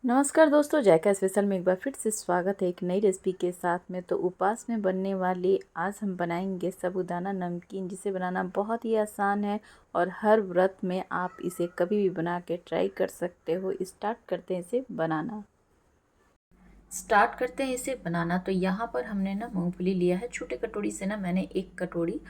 नमस्कार दोस्तों, जायका स्पेशल में एक बार फिर से स्वागत है एक नई रेसिपी के साथ में। तो उपवास में बनने वाली आज हम बनाएंगे साबूदाना नमकीन, जिसे बनाना बहुत ही आसान है और हर व्रत में आप इसे कभी भी बना के ट्राई कर सकते हो। स्टार्ट करते हैं इसे बनाना। तो यहाँ पर हमने ना मूंगफली लिया है। छोटे कटोरी से ना मैंने 1 कटोरी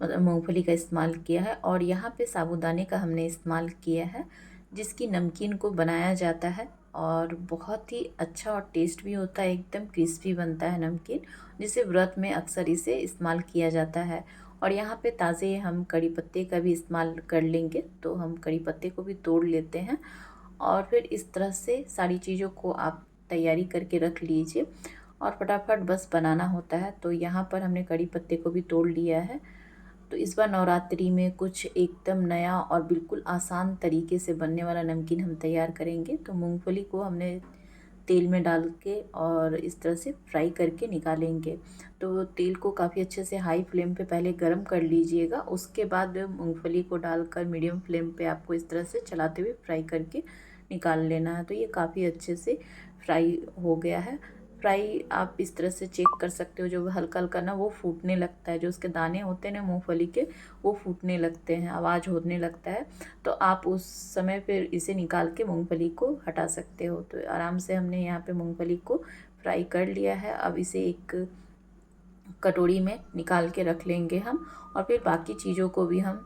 मतलब मूंगफली का इस्तेमाल किया है और यहाँ पे साबूदाने का हमने इस्तेमाल किया है, जिसकी नमकीन को बनाया जाता है और बहुत ही अच्छा और टेस्ट भी होता है। एकदम क्रिस्पी बनता है नमकीन, जिसे व्रत में अक्सर इसे इस्तेमाल किया जाता है। और यहाँ पे ताज़े हम कड़ी पत्ते का भी इस्तेमाल कर लेंगे, तो हम कड़ी पत्ते को भी तोड़ लेते हैं और फिर इस तरह से सारी चीज़ों को आप तैयारी करके रख लीजिए और फटाफट बस बनाना होता है। तो यहाँ पर हमने कड़ी पत्ते को भी तोड़ लिया है। तो इस बार नवरात्रि में कुछ एकदम नया और बिल्कुल आसान तरीके से बनने वाला नमकीन हम तैयार करेंगे। तो मूंगफली को हमने तेल में डाल के और इस तरह से फ्राई करके निकालेंगे। तो तेल को काफ़ी अच्छे से हाई फ्लेम पे पहले गरम कर लीजिएगा, उसके बाद मूंगफली को डालकर मीडियम फ्लेम पे आपको इस तरह से चलाते हुए फ्राई करके निकाल लेना है। तो ये काफ़ी अच्छे से फ्राई हो गया है। फ्राई आप इस तरह से चेक कर सकते हो, जो हल्का हल्का ना वो फूटने लगता है, जो उसके दाने होते हैं ना मूंगफली के, वो फूटने लगते हैं, आवाज़ होने लगता है। तो आप उस समय फिर इसे निकाल के मूंगफली को हटा सकते हो। तो आराम से हमने यहाँ पे मूंगफली को फ्राई कर लिया है। अब इसे एक कटोरी में निकाल के रख लेंगे हम और फिर बाकी चीज़ों को भी हम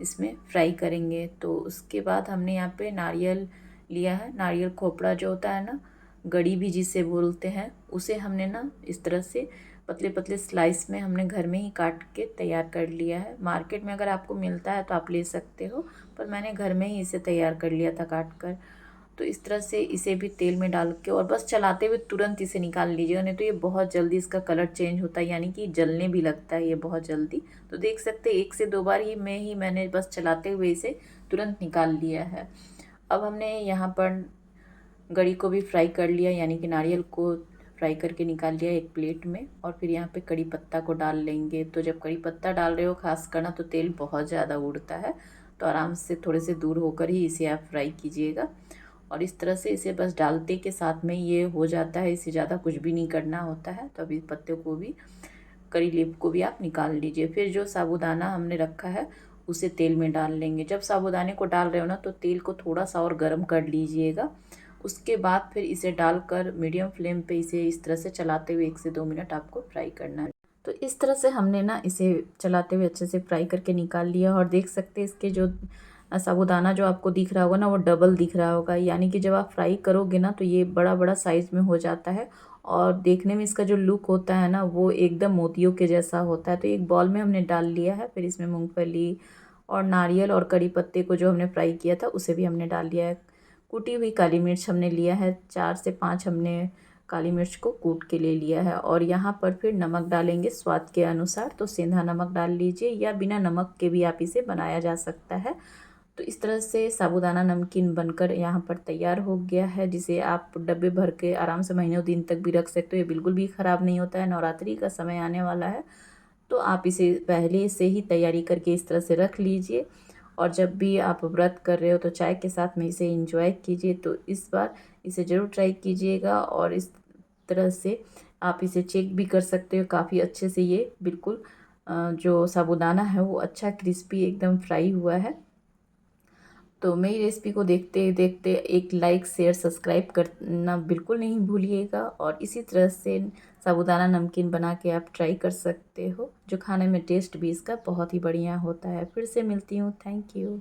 इसमें फ्राई करेंगे। तो उसके बाद हमने यहाँ पे नारियल लिया है। नारियल खोपड़ा जो होता है ना, गड़ी भी जिसे बोलते हैं, उसे हमने ना इस तरह से पतले पतले स्लाइस में हमने घर में ही काट के तैयार कर लिया है। मार्केट में अगर आपको मिलता है तो आप ले सकते हो, पर मैंने घर में ही इसे तैयार कर लिया था काट कर। तो इस तरह से इसे भी तेल में डाल के और बस चलाते हुए तुरंत इसे निकाल लीजिएगा, नहीं तो ये बहुत जल्दी इसका कलर चेंज होता है, यानी कि जलने भी लगता है ये बहुत जल्दी। तो देख सकते हैं 1 से 2 बार ही मैंने बस चलाते हुए इसे तुरंत निकाल लिया है। अब हमने यहाँ पर गरी को भी फ्राई कर लिया, यानी कि नारियल को फ्राई करके निकाल लिया एक प्लेट में। और फिर यहाँ पे कड़ी पत्ता को डाल लेंगे। तो जब कड़ी पत्ता डाल रहे हो खास करना, तो तेल बहुत ज़्यादा उड़ता है, तो आराम से थोड़े से दूर होकर ही इसे आप फ्राई कीजिएगा। और इस तरह से इसे बस डालते के साथ में ये हो जाता है, इससे ज़्यादा कुछ भी नहीं करना होता है। तो अभी पत्ते को भी, करी लीफ को भी आप निकाल लीजिए। फिर जो साबूदाना हमने रखा है उसे तेल में डाल लेंगे। जब साबूदाने को डाल रहे हो ना, तो तेल को थोड़ा सा और गर्म कर लीजिएगा। उसके बाद फिर इसे डालकर मीडियम फ्लेम पे इसे इस तरह से चलाते हुए 1 से 2 मिनट आपको फ्राई करना है। तो इस तरह से हमने ना इसे चलाते हुए अच्छे से फ्राई करके निकाल लिया। और देख सकते हैं इसके जो साबूदाना जो आपको दिख रहा होगा ना, वो डबल दिख रहा होगा, यानी कि जब आप फ्राई करोगे ना तो ये बड़ा बड़ा साइज़ में हो जाता है और देखने में इसका जो लुक होता है ना, वो एकदम मोतियों के जैसा होता है। तो एक बॉल में हमने डाल लिया है। फिर इसमें मूंगफली और नारियल और कड़ी पत्ते को जो हमने फ्राई किया था उसे भी हमने डाल लिया है। कूटी हुई काली मिर्च हमने लिया है, 4 से 5 हमने काली मिर्च को कूट के ले लिया है। और यहाँ पर फिर नमक डालेंगे स्वाद के अनुसार। तो सेंधा नमक डाल लीजिए, या बिना नमक के भी आप इसे बनाया जा सकता है। तो इस तरह से साबूदाना नमकीन बनकर यहाँ पर तैयार हो गया है, जिसे आप डब्बे भर के आराम से महीनों दिन तक भी रख सकते हो। ये बिल्कुल भी ख़राब नहीं होता है। नवरात्रि का समय आने वाला है, तो आप इसे पहले से ही तैयारी करके इस तरह से रख लीजिए और जब भी आप व्रत कर रहे हो तो चाय के साथ में इसे एंजॉय कीजिए। तो इस बार इसे ज़रूर ट्राई कीजिएगा और इस तरह से आप इसे चेक भी कर सकते हो। काफ़ी अच्छे से ये बिल्कुल जो साबूदाना है वो अच्छा क्रिस्पी एकदम फ्राई हुआ है। तो मेरी रेसिपी को देखते देखते एक लाइक शेयर सब्सक्राइब करना बिल्कुल नहीं भूलिएगा। और इसी तरह से साबूदाना नमकीन बना के आप ट्राई कर सकते हो, जो खाने में टेस्ट भी इसका बहुत ही बढ़िया होता है। फिर से मिलती हूँ। Thank you.